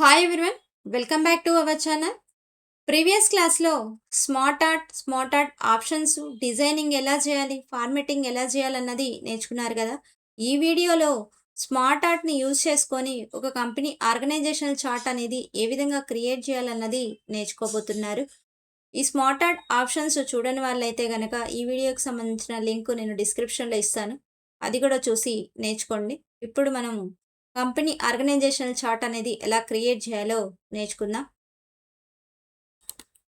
Hi everyone, welcome back to our channel. Previous క్లాస్లో smart art options, designing ఎలా చేయాలి, formatting ఎలా చేయాలన్నది నేర్చుకున్నారు కదా. ఈ వీడియోలో స్మార్ట్ ఆర్ట్ని యూజ్ చేసుకొని ఒక కంపెనీ ఆర్గనైజేషనల్ చార్ట్ అనేది ఏ విధంగా క్రియేట్ చేయాలన్నది నేర్చుకోబోతున్నారు. ఈ స్మార్ట్ ఆర్ట్ ఆప్షన్స్ చూడని వాళ్ళైతే కనుక ఈ వీడియోకి సంబంధించిన లింక్ నేను డిస్క్రిప్షన్లో ఇస్తాను, అది కూడా చూసి నేర్చుకోండి. ఇప్పుడు మనం కంపెనీ ఆర్గనైజేషనల్ చార్ట్ అనేది ఎలా క్రియేట్ చేయాలో నేర్చుకుందాం.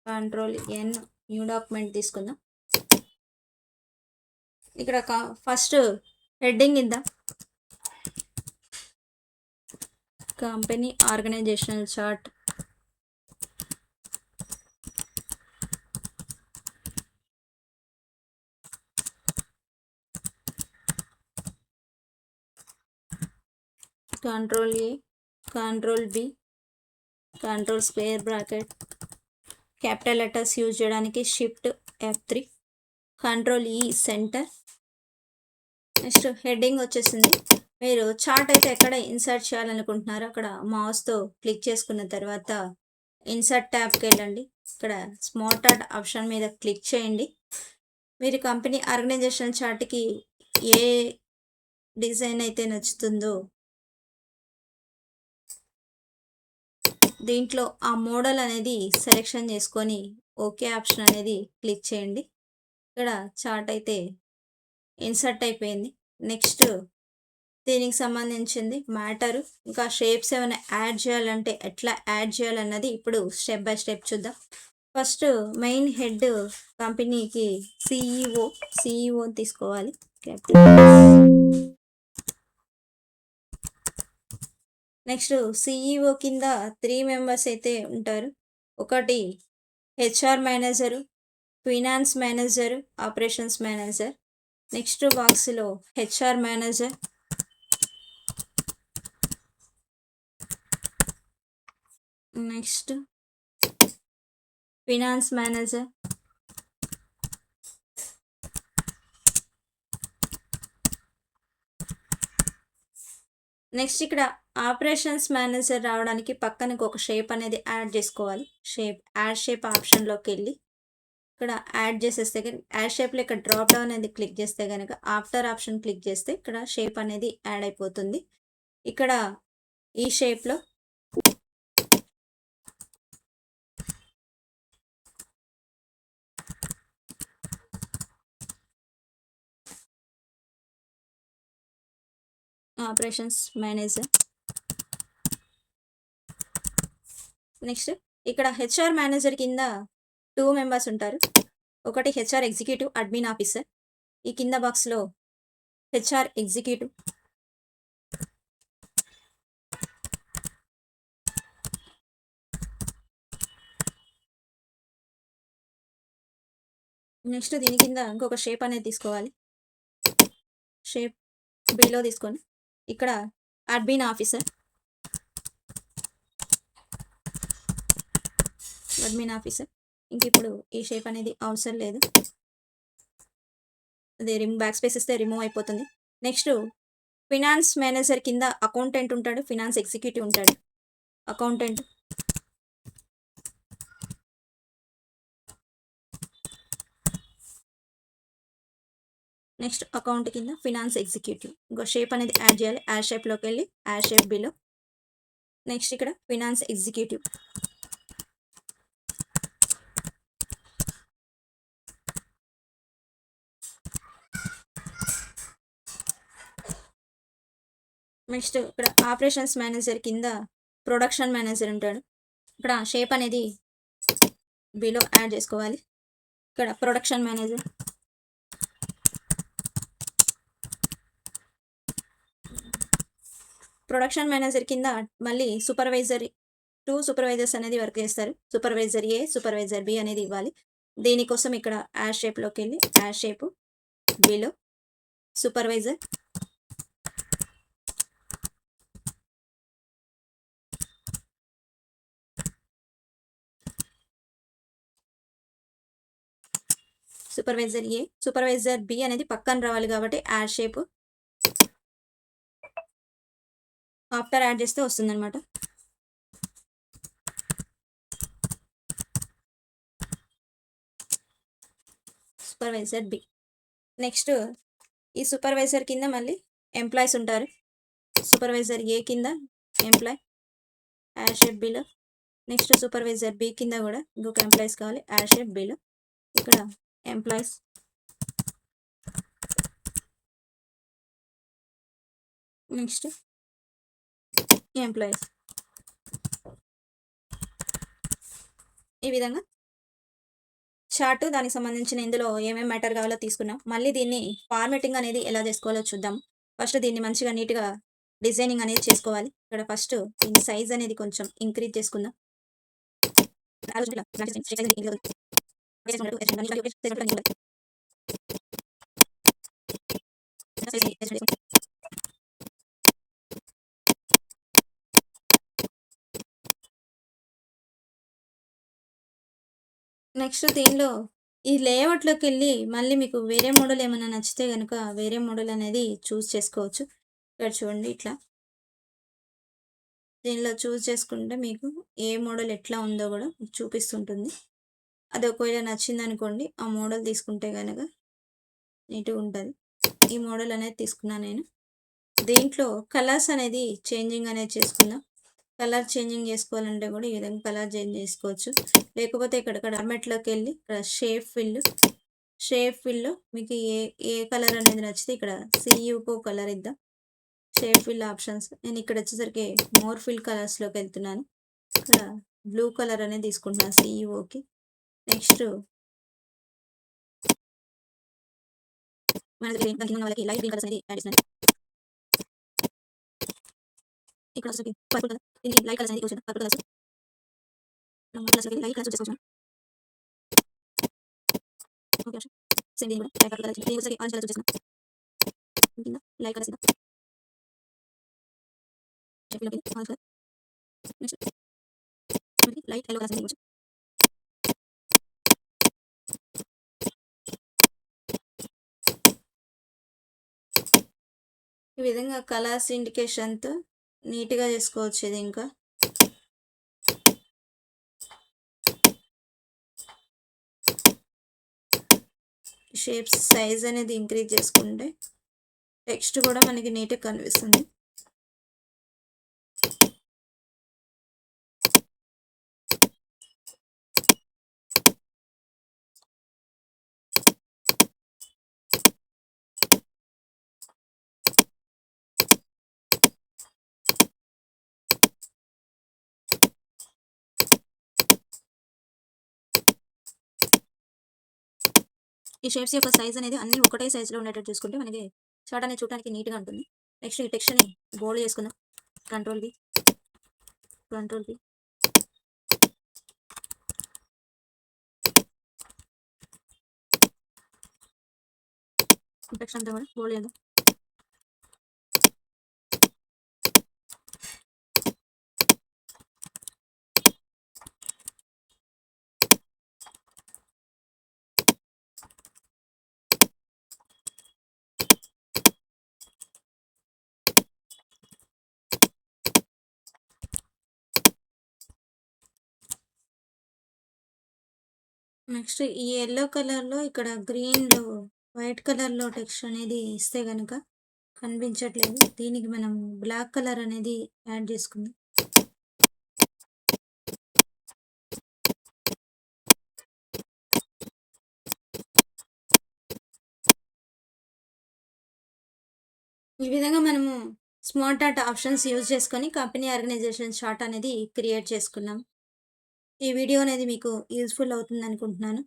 Ctrl+N, న్యూ డాక్యుమెంట్ తీసుకుందాం. ఇక్కడ ఫస్ట్ హెడ్డింగ్ ఇద్దాం, company organizational chart. Ctrl+A, Ctrl+B, Ctrl square bracket, capital letters use చేయడానికి Shift+F3, Ctrl+E centre. Next heading వచ్చేసింది. మీరు చార్ట్ అయితే ఎక్కడ ఇన్సర్ట్ చేయాలనుకుంటున్నారో అక్కడ మౌస్తో క్లిక్ చేసుకున్న తర్వాత ఇన్సర్ట్ ట్యాబ్కి వెళ్ళండి. ఇక్కడ స్మార్ట్ ఆర్ట్ ఆప్షన్ మీద క్లిక్ చేయండి. మీరు కంపెనీ ఆర్గనైజేషన్ చార్ట్కి ఏ డిజైన్ అయితే నచ్చుతుందో దీంట్లో ఆ మోడల్ అనేది సెలెక్షన్ చేసుకొని ఓకే ఆప్షన్ అనేది క్లిక్ చేయండి. ఇక్కడ చార్ట్ అయితే ఇన్సర్ట్ అయిపోయింది. నెక్స్ట్ దీనికి సంబంధించింది మ్యాటరు, ఇంకా షేప్స్ ఏమైనా యాడ్ చేయాలంటే ఎట్లా యాడ్ చేయాలన్నది ఇప్పుడు స్టెప్ బై స్టెప్ చూద్దాం. ఫస్ట్ మెయిన్ హెడ్ కంపెనీకి సిఈఓ తీసుకోవాలి. నెక్స్ట్ సిఈఓ కింద 3 మెంబర్స్ అయితే ఉంటారు. ఒకటి HR manager, finance manager, operations manager. Next బాక్స్లో HR manager, next finance manager, next ఇక్కడ ఆపరేషన్స్ మేనేజర్ రావడానికి పక్కన ఒక షేప్ అనేది యాడ్ చేసుకోవాలి. యాడ్ షేప్ ఆప్షన్లోకి వెళ్ళి ఇక్కడ యాడ్ చేసేస్తే యాడ్ షేప్లో ఇక్కడ డ్రాప్ డౌన్ అనేది క్లిక్ చేస్తే కనుక ఆఫ్టర్ ఆప్షన్ క్లిక్ చేస్తే ఇక్కడ షేప్ అనేది యాడ్ అయిపోతుంది. ఇక్కడ ఈ షేప్లో ఆపరేషన్స్ మేనేజర్. నెక్స్ట్ ఇక్కడ హెచ్ఆర్ మేనేజర్ కింద 2 మెంబర్స్ ఉంటారు. ఒకటి హెచ్ఆర్ ఎగ్జిక్యూటివ్, అడ్మిన్ ఆఫీసర్. ఈ కింద బాక్స్లో హెచ్ఆర్ ఎగ్జిక్యూటివ్, నెక్స్ట్ దీని కింద ఇంకొక షేప్ అనేది తీసుకోవాలి. షేప్ బిలో తీసుకొని ఇక్కడ అడ్మిన్ ఆఫీసర్, ఇంక ఇప్పుడు ఈ షేప్ అనేది అవసరం లేదు, అది బ్యాక్ స్పేస్ ఇస్తే రిమూవ్ అయిపోతుంది. నెక్స్ట్ ఫినాన్స్ మేనేజర్ కింద అకౌంటెంట్ ఉంటాడు, ఫినాన్స్ ఎగ్జిక్యూటివ్ ఉంటాడు. అకౌంటెంట్, నెక్స్ట్ అకౌంట్ కింద ఫినాన్స్ ఎగ్జిక్యూటివ్. ఇంకో షేప్ అనేది యాడ్ చేయాలి. యాడ్ షేప్లోకి వెళ్ళి యాడ్ షేప్ బిలో నెక్స్ట్ ఇక్కడ ఫినాన్స్ ఎగ్జిక్యూటివ్, నెక్స్ట్ ఇక్కడ ఆపరేషన్స్ మేనేజర్ కింద ప్రొడక్షన్ మేనేజర్ ఉంటాడు. ఇక్కడ షేప్ అనేది బిలో యాడ్ చేసుకోవాలి. ఇక్కడ ప్రొడక్షన్ మేనేజర్, ప్రొడక్షన్ మేనేజర్ కింద మళ్ళీ సూపర్వైజర్, 2 సూపర్వైజర్స్ అనేది వర్క్ చేస్తారు. సూపర్వైజర్ ఏ, సూపర్వైజర్ బి అనేది ఇవ్వాలి. దీనికోసం ఇక్కడ యాడ్ షేప్లోకి వెళ్ళి add shape below supervisor, supervisor A, supervisor B అనేది పక్కన రావాలి కాబట్టి యాడ్ షేప్ ఆఫ్టర్ యాడ్ చేస్తే వస్తుంది అనమాట. Supervisor B. నెక్స్ట్ ఈ సూపర్వైజర్ కింద మళ్ళీ ఎంప్లాయీస్ ఉంటారు. సూపర్వైజర్ ఏ కింద employee add shape below. Next supervisor B కింద కూడా ఇంకొక ఎంప్లాయీస్ కావాలి యాడ్ షేప్ బిలో. ఇక్కడ ఎంప్లాయీస్, నెక్స్ట్ ఎంప్లాయీస్. ఈ విధంగా చార్టు దానికి సంబంధించిన ఇందులో ఏమేమి మ్యాటర్ కావాలో తీసుకున్నాం. మళ్ళీ దీన్ని ఫార్మేటింగ్ అనేది ఎలా చేసుకోవాలో చూద్దాం. ఫస్ట్ దీన్ని మంచిగా నీట్గా డిజైనింగ్ అనేది చేసుకోవాలి. ఇక్కడ ఫస్ట్ దీని సైజ్ అనేది కొంచెం ఇంక్రీజ్ చేసుకుందాం. నెక్స్ట్ దీనిలో ఈ లేఅవుట్‌లోకెళ్ళి మళ్ళీ మీకు వేరే మోడల్ ఏమన్నా నచ్చితే గనుక వేరే మోడల్ అనేది చూజ్ చేసుకోవచ్చు. ఇక్కడ చూడండి ఇట్లా. దీనిలో చూజ్ చేసుకుంటే మీకు ఏ మోడల్ ఎట్లా ఉందో గూడా చూపిస్తుంటుంది. అది ఒకవేళ నచ్చిందనుకోండి ఆ మోడల్ తీసుకుంటే గనక నీట్‌గుంటది. ఈ మోడల్ అనేది తీసుకున్నా నేను. దీంట్లో కలర్స్ అనేది చేంజింగ్ అనేది చేసుకుందాం. కలర్ చేంజింగ్ చేసుకోవాలంటే కూడా ఈ విధంగా కలర్ చేంజ్ చేసుకోవచ్చు. లేకపోతే ఇక్కడ ఫార్మాట్‌లోకెళ్ళి ఇక్కడ షేప్ ఫిల్‌లో మీకు ఏ కలర్ అనేది నచ్చితే ఇక్కడ సీయూకో కలర్ ఇద్దాం. Shape fill options. నేను ఇక్కడ వచ్చేసరికి మోర్ ఫిల్ కలర్స్‌లోకి వెళ్తున్నాను. ఇక్కడ బ్లూ కలర్ అనేది తీసుకుంటున్నాను సీయూఓకి. నెక్స్ట్ మనకి వాళ్ళకి లైట్ గ్రీన్ కలర్స్ అనేది యాడ్ చేస్తున్నాను. ఇక్కడ వచ్చేసరికి పర్పుల్ కలర్, దీనికి లైట్ కలర్స్ అనేది యూజ్ చేద్దాం. పర్పుల్ కలర్స్ లైట్ కలర్స్ చేసుకోవచ్చు. ఓకే. సేమ్ దీన్ని కూడా లైట్ కలర్, దీనికి వచ్చేసరికి ఆరెంజ్ కలర్ చూస్ చేసుకున్నాం. కింద లైట్ కలర్స్ ఇద్దాం. షేప్‌లోకి orange colour. Next light yellow colours అనేది ఇవ్వచ్చు. ఈ విధంగా కలర్స్ ఇండికేషన్‌తో నీట్‌గా చేసుకోవచ్చు ఇది ఇంకా. షేప్స్ సైజ్ అనేది ఇంక్రీజ్ చేసుకుంటే టెక్స్ట్ కూడా మనకి నీట్‌గా కనిపిస్తుంది. ఈ షేప్స్ యొక్క సైజ్ అనేది అన్నీ ఒకటే సైజులో ఉండేటట్టు చూసుకుంటే మనకి చార్ట్ అనేది చూడడానికి నీట్‌గా ఉంటుంది. నెక్స్ట్ ఈ టెక్స్ట్‌ని బోల్డ్ చేసుకుందాం. Control B. టెక్స్ట్ అంతా కూడా బోల్డ్ చేద్దాం. నెక్స్ట్ ఈ యెల్లో కలర్‌లో ఇక్కడ గ్రీన్‌లో వైట్ కలర్‌లో టెక్స్ట్ అనేది ఇస్తే గనక కనిపించట్లేదు. దీనికి మనం బ్లాక్ కలర్ అనేది యాడ్ చేసుకుందాం. ఈ విధంగా మనము స్మార్ట్ ఆర్ట్ ఆప్షన్స్ యూజ్ చేసుకొని కంపెనీ ఆర్గనైజేషన్ చార్ట్ అనేది క్రియేట్ చేసుకున్నాం. ఈ వీడియో అనేది మీకు యూజ్‌ఫుల్ అవుతుంది అనుకుంటున్నాను.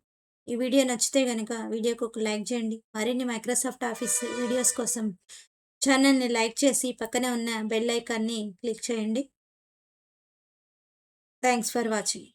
ఈ వీడియో నచ్చితే గనక వీడియోకి ఒక లైక్ చేయండి. మరిన్ని మైక్రోసాఫ్ట్ ఆఫీస్ వీడియోస్ కోసం ఛానల్‌ని లైక్ చేసి పక్కనే ఉన్న బెల్ ఐకాన్‌ని క్లిక్ చేయండి. Thanks for watching.